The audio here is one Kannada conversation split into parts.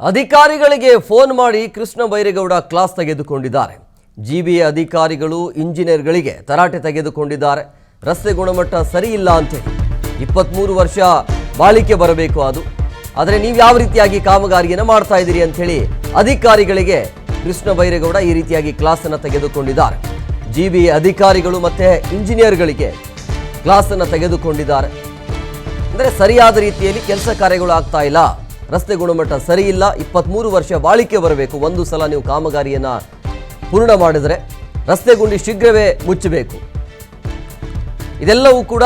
ಅಧಿಕಾರಿಗಳಿಗೆ ಫೋನ್ ಮಾಡಿ ಕೃಷ್ಣ ಬೈರೇಗೌಡ ಕ್ಲಾಸ್ ತೆಗೆದುಕೊಂಡಿದ್ದಾರೆ. ಜಿಬಿಎ ಅಧಿಕಾರಿಗಳು ಇಂಜಿನಿಯರ್ಗಳಿಗೆ ತರಾಟೆ ತೆಗೆದುಕೊಂಡಿದ್ದಾರೆ. ರಸ್ತೆ ಗುಣಮಟ್ಟ ಸರಿ ಇಲ್ಲ ಅಂತ 23 ವರ್ಷ ಬಾಳಿಕೆ ಬರಬೇಕು ಅದು, ಆದರೆ ನೀವು ಯಾವ ರೀತಿಯಾಗಿ ಕಾಮಗಾರಿಯನ್ನು ಮಾಡ್ತಾ ಇದ್ದೀರಿ ಅಂತ ಹೇಳಿ ಅಧಿಕಾರಿಗಳಿಗೆ ಕೃಷ್ಣ ಬೈರೇಗೌಡ ಈ ರೀತಿಯಾಗಿ ಕ್ಲಾಸ್ ಅನ್ನು ತೆಗೆದುಕೊಂಡಿದ್ದಾರೆ. ಜಿಬಿಎ ಅಧಿಕಾರಿಗಳು ಮತ್ತೆ ಇಂಜಿನಿಯರ್ಗಳಿಗೆ ಕ್ಲಾಸ್ ಅನ್ನು ತೆಗೆದುಕೊಂಡಿದ್ದಾರೆ. ಅಂದರೆ ಸರಿಯಾದ ರೀತಿಯಲ್ಲಿ ಕೆಲಸ ಕಾರ್ಯಗಳು ಆಗ್ತಾ ಇಲ್ಲ, ರಸ್ತೆ ಗುಣಮಟ್ಟ ಸರಿ ಇಲ್ಲ, 23 ವರ್ಷ ಬಾಳಿಕೆ ಬರಬೇಕು, ಒಂದು ಸಲ ನೀವು ಕಾಮಗಾರಿಯನ್ನು ಪೂರ್ಣ ಮಾಡಿದರೆ ರಸ್ತೆ ಗುಂಡಿ ಶೀಘ್ರವೇ ಮುಚ್ಚಬೇಕು. ಇದೆಲ್ಲವೂ ಕೂಡ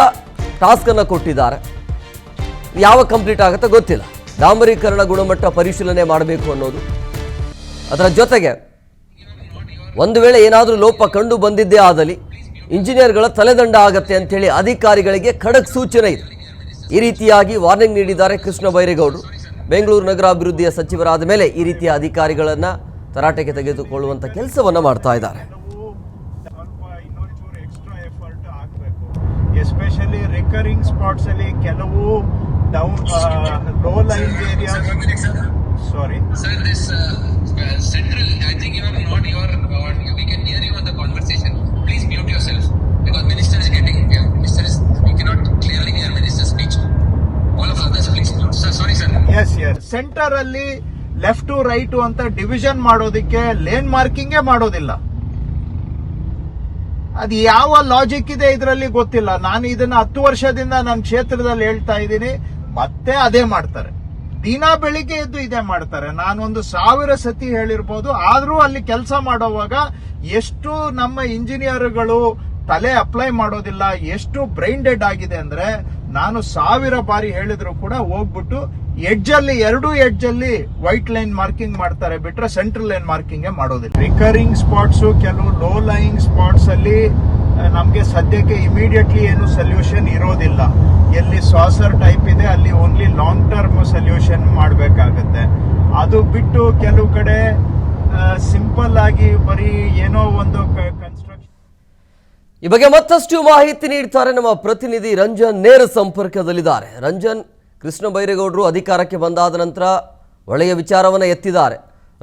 ಟಾಸ್ಕ್ ಅನ್ನು ಕೊಟ್ಟಿದ್ದಾರೆ. ಯಾವ ಕಂಪ್ಲೀಟ್ ಆಗುತ್ತೆ ಗೊತ್ತಿಲ್ಲ. ಡಾಂಬರೀಕರಣ ಗುಣಮಟ್ಟ ಪರಿಶೀಲನೆ ಮಾಡಬೇಕು ಅನ್ನೋದು, ಅದರ ಜೊತೆಗೆ ಒಂದು ವೇಳೆ ಏನಾದರೂ ಲೋಪ ಕಂಡು ಬಂದಿದ್ದೇ ಆದಲ್ಲಿ ಇಂಜಿನಿಯರ್ಗಳ ತಲೆದಂಡ ಆಗತ್ತೆ ಅಂತೇಳಿ ಅಧಿಕಾರಿಗಳಿಗೆ ಖಡಕ್ ಸೂಚನೆ ಇದೆ. ಈ ರೀತಿಯಾಗಿ ವಾರ್ನಿಂಗ್ ನೀಡಿದ್ದಾರೆ ಕೃಷ್ಣ ಬೈರೇಗೌಡರು. ಬೆಂಗಳೂರು ನಗರಾಭಿವೃದ್ಧಿಯ ಸಚಿವರಾದ ಮೇಲೆ ಈ ರೀತಿಯ ಅಧಿಕಾರಿಗಳನ್ನು ತರಾಟೆಗೆ ತೆಗೆದುಕೊಳ್ಳುವಂಥ ಕೆಲಸವನ್ನು ಮಾಡ್ತಾ ಇದ್ದಾರೆ. ಎಸ್ಪೆಷಲಿ ರಿಕರಿಂಗ್ ಸ್ಪಾಟ್ಸ್ ಅಲ್ಲಿ ಕೆಲವು down low line areas. Sorry sir, this central, I think you are not your, we can hear you on the conversation. Please mute yourself because minister is getting, minister is, we cannot clearly hear minister's speech. All of others please mute. Sir, sorry sir. Yes centre ಅಲ್ಲಿ ಲೆಫ್ಟ್ ಟು ರೈಟ್ ಅಂತ ಡಿವಿಷನ್ ಮಾಡೋದಕ್ಕೆ ಲೇನ್ ಮಾರ್ಕಿಂಗೇ ಮಾಡೋದಿಲ್ಲ. ಅದು ಯಾವ ಲಾಜಿಕ್ ಇದೆ ಇದರಲ್ಲಿ ಗೊತ್ತಿಲ್ಲ. ನಾನು ಇದನ್ನ 10 ವರ್ಷದಿಂದ ನನ್ನ ಕ್ಷೇತ್ರದಲ್ಲಿ ಹೇಳ್ತಾ ಇದ್ದೀನಿ, ಮತ್ತೆ ಅದೇ ಮಾಡ್ತಾರೆ. ದಿನ ಬೆಳಿಗ್ಗೆ ಎದ್ದು ಇದೇ ಮಾಡ್ತಾರೆ. ನಾನೊಂದು 1000 ಸತಿ ಹೇಳಿರ್ಬೋದು, ಆದ್ರೂ ಅಲ್ಲಿ ಕೆಲಸ ಮಾಡೋವಾಗ ಎಷ್ಟು ನಮ್ಮ ಇಂಜಿನಿಯರ್ಗಳು ತಲೆ ಅಪ್ಲೈ ಮಾಡೋದಿಲ್ಲ, ಎಷ್ಟು ಬ್ರೈನ್ ಡೆಡ್ ಆಗಿದೆ ಅಂದ್ರೆ, ನಾನು 1000 ಬಾರಿ ಹೇಳಿದ್ರು ಕೂಡ ಹೋಗ್ಬಿಟ್ಟು ಎಡ್ಜಲ್ಲಿ 2 ಎಡ್ಜಲ್ಲಿ ವೈಟ್ ಲೈನ್ ಮಾರ್ಕಿಂಗ್ ಮಾಡ್ತಾರೆ ಬಿಟ್ರೆ ಸೆಂಟ್ರಲ್ ಲೈನ್ ಮಾರ್ಕಿಂಗ್ ಮಾಡೋದಿಲ್ಲ. ರಿಕರಿಂಗ್ ಸ್ಪಾಟ್ಸ್, ಕೆಲವು ಲೋ ಲೈಯಿಂಗ್ ಸ್ಪಾಟ್ಸ್ ಅಲ್ಲಿ ನಮ್ಗೆ ಸದ್ಯಕ್ಕೆ ಇಮಿಡಿಯೇಟ್ಲಿ ಏನು ಸೊಲ್ಯೂಷನ್ ಇರೋದಿಲ್ಲ. ಎಲ್ಲಿ ಸಾಸರ್ ಟೈಪ್ ಇದೆ ಅಲ್ಲಿ ಓನ್ಲಿ ಲಾಂಗ್ ಟರ್ಮ್ ಸೊಲ್ಯೂಷನ್ ಮಾಡಬೇಕಾಗತ್ತೆ. ಅದು ಬಿಟ್ಟು ಕೆಲವು ಕಡೆ ಸಿಂಪಲ್ ಆಗಿ ಬರೀ ಏನೋ ಒಂದು ಕನ್ಸ್ಟ್ರಕ್ಷನ್. ಈ ಬಗ್ಗೆ ಮತ್ತಷ್ಟು ಮಾಹಿತಿ ನೀಡ್ತಾರೆ ನಮ್ಮ ಪ್ರತಿನಿಧಿ ರಂಜನ್. ನೇರ ಸಂಪರ್ಕದಲ್ಲಿದ್ದಾರೆ. ರಂಜನ್, ಕೃಷ್ಣ ಬೈರೇಗೌಡರು ಅಧಿಕಾರಕ್ಕೆ ಬಂದಾದ ನಂತರ ಒಳ್ಳೆಯ ವಿಚಾರವನ್ನು ಎತ್ತಿದ್ದಾರೆ,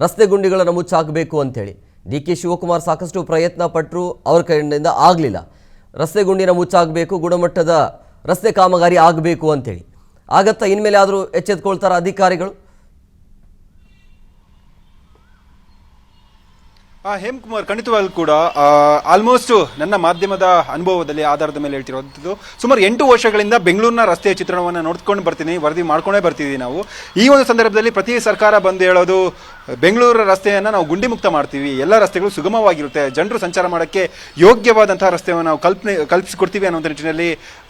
ರಸ್ತೆ ಗುಂಡಿಗಳನ್ನು ಮುಚ್ಚಾಕಬೇಕು ಅಂತೇಳಿ. DK ಶಿವಕುಮಾರ್ ಸಾಕಷ್ಟು ಪ್ರಯತ್ನ ಪಟ್ಟರು, ಅವ್ರ ಕಡೆಯಿಂದ ಆಗಲಿಲ್ಲ. ರಸ್ತೆ ಗುಂಡಿನ ಮುಚ್ಚಾಗಬೇಕು, ಗುಣಮಟ್ಟದ ರಸ್ತೆ ಕಾಮಗಾರಿ ಆಗಬೇಕು ಅಂತೇಳಿ. ಆಗತ್ತಾ? ಇನ್ಮೇಲೆ ಆದರೂ ಎಚ್ಚೆತ್ಕೊಳ್ತಾರ ಅಧಿಕಾರಿಗಳು? ಹೇಮಕುಮಾರ್, ಖಂಡಿತವಾಗ್ಲೂ ಕೂಡ ಆಲ್ಮೋಸ್ಟ್ ನನ್ನ ಮಾಧ್ಯಮದ ಅನುಭವದಲ್ಲಿ ಆಧಾರದ ಮೇಲೆ ಹೇಳ್ತಿರೋದು, ಸುಮಾರು 8 ವರ್ಷಗಳಿಂದ ಬೆಂಗಳೂರಿನ ರಸ್ತೆಯ ಚಿತ್ರಣವನ್ನು ನೋಡ್ಕೊಂಡು ಬರ್ತೀನಿ, ವರದಿ ಮಾಡ್ಕೊಂಡೇ ಬರ್ತಿದ್ದೀವಿ ನಾವು. ಈ ಒಂದು ಸಂದರ್ಭದಲ್ಲಿ ಪ್ರತಿ ಸರ್ಕಾರ ಬಂದು ಹೇಳೋದು, ಬೆಂಗಳೂರು ರಸ್ತೆಯನ್ನು ನಾವು ಗುಂಡಿ ಮುಕ್ತ ಮಾಡ್ತೀವಿ, ಎಲ್ಲ ರಸ್ತೆಗಳು ಸುಗಮವಾಗಿರುತ್ತೆ, ಜನರು ಸಂಚಾರ ಮಾಡೋಕ್ಕೆ ಯೋಗ್ಯವಾದಂತಹ ರಸ್ತೆಯನ್ನು ನಾವು ಕಲ್ಪಿಸಿಕೊಡ್ತೀವಿ ಅನ್ನೋ ನಿಟ್ಟಿನಲ್ಲಿ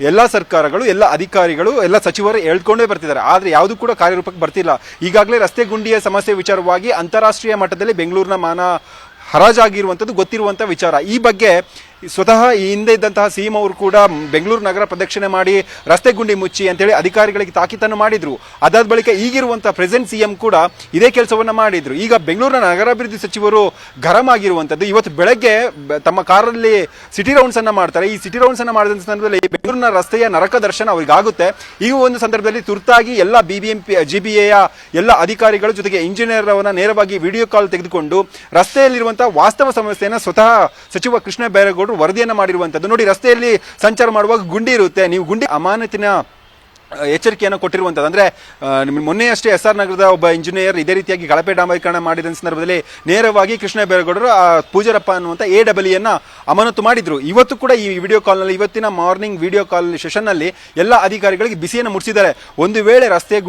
ಎಲ್ಲ ಸರ್ಕಾರಗಳು, ಎಲ್ಲ ಅಧಿಕಾರಿಗಳು, ಎಲ್ಲ ಸಚಿವರು ಹೇಳ್ಕೊಂಡೇ ಬರ್ತಿದ್ದಾರೆ. ಆದರೆ ಯಾವುದೂ ಕೂಡ ಕಾರ್ಯರೂಪಕ್ಕೆ ಬರ್ತಿಲ್ಲ. ಈಗಾಗಲೇ ರಸ್ತೆ ಗುಂಡಿಯ ಸಮಸ್ಯೆ ವಿಚಾರವಾಗಿ ಅಂತಾರಾಷ್ಟ್ರೀಯ ಮಟ್ಟದಲ್ಲಿ ಬೆಂಗಳೂರಿನ ಮಾನ ಹರಾಜಾಗಿರುವಂಥದ್ದು ಗೊತ್ತಿರುವಂಥ ವಿಚಾರ. ಈ ಬಗ್ಗೆ ಸ್ವತಃ ಈ ಹಿಂದೆ ಇದ್ದಂತಹ ಸಿಎಂ ಅವರು ಕೂಡ ಬೆಂಗಳೂರು ನಗರ ಪ್ರದಕ್ಷಿಣೆ ಮಾಡಿ ರಸ್ತೆ ಗುಂಡಿ ಮುಚ್ಚಿ ಅಂತೇಳಿ ಅಧಿಕಾರಿಗಳಿಗೆ ತಾಕೀತನ್ನು ಮಾಡಿದ್ರು. ಅದಾದ ಬಳಿಕ ಈಗಿರುವಂತಹ ಪ್ರೆಸೆಂಟ್ ಸಿಎಂ ಕೂಡ ಇದೇ ಕೆಲಸವನ್ನ ಮಾಡಿದ್ರು. ಈಗ ಬೆಂಗಳೂರಿನ ನಗರಾಭಿವೃದ್ಧಿ ಸಚಿವರು ಗರಂ ಆಗಿರುವಂಥದ್ದು, ಇವತ್ತು ಬೆಳಗ್ಗೆ ತಮ್ಮ ಕಾರಲ್ಲಿ ಸಿಟಿ ರೌಂಡ್ಸ್ ಅನ್ನ ಮಾಡ್ತಾರೆ. ಈ ಸಿಟಿ ರೌಂಡ್ಸ್ ಅನ್ನ ಮಾಡಿದ ಸಂದರ್ಭದಲ್ಲಿ ಬೆಂಗಳೂರಿನ ರಸ್ತೆಯ ನರಕ ದರ್ಶನ ಅವ್ರಿಗೆ ಆಗುತ್ತೆ. ಈ ಒಂದು ಸಂದರ್ಭದಲ್ಲಿ ತುರ್ತಾಗಿ ಎಲ್ಲ ಜಿಬಿಎಯ ಎಲ್ಲ ಅಧಿಕಾರಿಗಳ ಜೊತೆಗೆ ಇಂಜಿನಿಯರ್ ಅವರನ್ನ ನೇರವಾಗಿ ವಿಡಿಯೋ ಕಾಲ್ ತೆಗೆದುಕೊಂಡು ರಸ್ತೆಯಲ್ಲಿರುವಂತಹ ವಾಸ್ತವ ಸಮಸ್ಯೆಯನ್ನು ಸ್ವತಃ ಸಚಿವ ಕೃಷ್ಣ ಬೈರೇಗೌಡರು ವರದಿಯನ್ನ ಮಾಡಿರುವಂತದ್ದು. ನೋಡಿ, ರಸ್ತೆಯಲ್ಲಿ ಸಂಚಾರ ಮಾಡುವಾಗ ಗುಂಡಿ ಇರುತ್ತೆ, ನೀವು ಗುಂಡಿ ಅಮಾನತಿನ ಎಚ್ಚರಿಕೆಯನ್ನು ಕೊಟ್ಟಿರುವಂಥದ್ದು. ಅಂದರೆ ಮೊನ್ನೆಯಷ್ಟೇ SR ನಗರದ ಒಬ್ಬ ಇಂಜಿನಿಯರ್ ಇದೇ ರೀತಿಯಾಗಿ ಕಳಪೆ ಡಾಂಬರೀಕರಣ ಮಾಡಿದ ಸಂದರ್ಭದಲ್ಲಿ ನೇರವಾಗಿ ಕೃಷ್ಣ ಬೈರೇಗೌಡರು ಪೂಜಾರಪ್ಪ ಅನ್ನುವಂಥ AEEಯನ್ನು ಅಮಾನತು ಮಾಡಿದ್ರು. ಇವತ್ತು ಕೂಡ ಈ ವಿಡಿಯೋ ಕಾಲ್ನಲ್ಲಿ, ಇವತ್ತಿನ ಮಾರ್ನಿಂಗ್ ವಿಡಿಯೋ ಕಾಲ್ ಸೆಷನ್ನಲ್ಲಿ ಎಲ್ಲ ಅಧಿಕಾರಿಗಳಿಗೆ ಬಿಸಿಯನ್ನು ಮುಟ್ಟಿಸಿದ್ದಾರೆ. ಒಂದು ವೇಳೆ ರಸ್ತೆ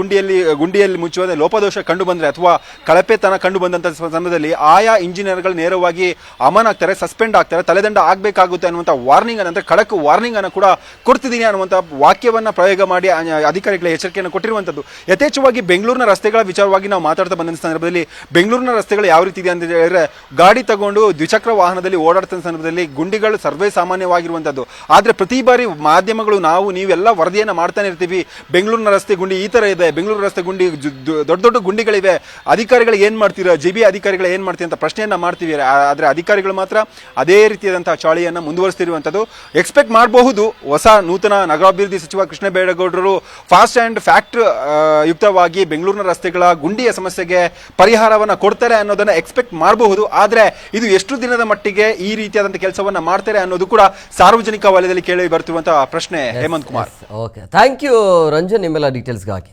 ಗುಂಡಿಯಲ್ಲಿ ಮುಚ್ಚುವ ಲೋಪದೋಷ ಕಂಡು ಬಂದರೆ ಅಥವಾ ಕಳಪೆತನ ಕಂಡು ಬಂದಂಥ ಸಂದರ್ಭದಲ್ಲಿ ಆಯಾ ಇಂಜಿನಿಯರ್ಗಳು ನೇರವಾಗಿ ಅಮಾನಾಗ್ತಾರೆ, ಸಸ್ಪೆಂಡ್ ಆಗ್ತಾರೆ, ತಲೆದಂಡ ಆಗಬೇಕಾಗುತ್ತೆ ಅನ್ನುವಂಥ ವಾರ್ನಿಂಗ್ ಅಂದರೆ ಖಡಕ್ ವಾರ್ನಿಂಗ್ ಅನ್ನು ಕೂಡ ಕೊಡ್ತಿದ್ದೀನಿ ಅನ್ನುವಂಥ ವಾಕ್ಯವನ್ನು ಪ್ರಯೋಗ ಮಾಡಿ ಅಧಿಕಾರಿಗಳ ಎಚ್ಚರಿಕೆಯನ್ನು ಕೊಟ್ಟಿರುವಂಥದ್ದು. ಯಥೇಚ್ಛವಾಗಿ ಬೆಂಗಳೂರಿನ ರಸ್ತೆಗಳ ವಿಚಾರವಾಗಿ ನಾವು ಮಾತಾಡ್ತಾ ಬಂದ ಸಂದರ್ಭದಲ್ಲಿ ಬೆಂಗಳೂರಿನ ರಸ್ತೆಗಳು ಯಾವ ರೀತಿ ಇದೆ ಅಂತ ಹೇಳಿದ್ರೆ, ಗಾಡಿ ತಗೊಂಡು ದ್ವಿಚಕ್ರ ವಾಹನದಲ್ಲಿ ಓಡಾಡ್ತ ಸಂದರ್ಭದಲ್ಲಿ ಗುಂಡಿಗಳು ಸರ್ವೇ ಸಾಮಾನ್ಯವಾಗಿರುವಂಥದ್ದು. ಆದರೆ ಪ್ರತಿ ಬಾರಿ ಮಾಧ್ಯಮಗಳು ನೀವೆಲ್ಲ ವರದಿಯನ್ನು ಮಾಡ್ತಾನೆ ಇರ್ತೀವಿ, ಬೆಂಗಳೂರಿನ ರಸ್ತೆ ಗುಂಡಿ ಈ ತರ ಇದೆ, ಬೆಂಗಳೂರು ರಸ್ತೆ ಗುಂಡಿ ದೊಡ್ಡ ದೊಡ್ಡ ಗುಂಡಿಗಳಿವೆ, ಅಧಿಕಾರಿಗಳು ಏನ್ ಮಾಡ್ತೀರಾ, ಜಿಬಿ ಅಧಿಕಾರಿಗಳು ಏನ್ ಮಾಡ್ತೀವಿ ಅಂತ ಪ್ರಶ್ನೆಯನ್ನ ಮಾಡ್ತೀವಿ. ಆದರೆ ಅಧಿಕಾರಿಗಳು ಮಾತ್ರ ಅದೇ ರೀತಿಯಾದಂತಹ ಚಾಳಿಯನ್ನು ಮುಂದುವರಿಸ್ತಿರುವಂಥದ್ದು. ಎಕ್ಸ್ಪೆಕ್ಟ್ ಮಾಡಬಹುದು ಹೊಸ ನೂತನ ನಗರಾಭಿವೃದ್ಧಿ ಸಚಿವ ಕೃಷ್ಣ ಬೈರೇಗೌಡರು ಫಾಸ್ಟ್ ಆ್ಯಂಡ್ ಫ್ಯಾಕ್ಟ್ ಯುಕ್ತವಾಗಿ ಬೆಂಗಳೂರಿನ ರಸ್ತೆಗಳ ಗುಂಡಿಯ ಸಮಸ್ಯೆಗೆ ಪರಿಹಾರವನ್ನು ಕೊಡ್ತಾರೆ ಅನ್ನೋದನ್ನ ಎಕ್ಸ್ಪೆಕ್ಟ್ ಮಾಡಬಹುದು. ಆದರೆ ಇದು ಎಷ್ಟು ದಿನದ ಮಟ್ಟಿಗೆ ಈ ರೀತಿಯಾದಂಥ ಕೆಲಸವನ್ನ ಮಾಡ್ತಾರೆ ಅನ್ನೋದು ಕೂಡ ಸಾರ್ವಜನಿಕ ವಲಯದಲ್ಲಿ ಕೇಳಿ ಬರ್ತಿರುವಂತಹ ಪ್ರಶ್ನೆ. Hemant Kumar, okay, thank you Ranjan ನಿಮ್ಮೆಲ್ಲ ಡೀಟೇಲ್ಸ್ಗಾಗಿ.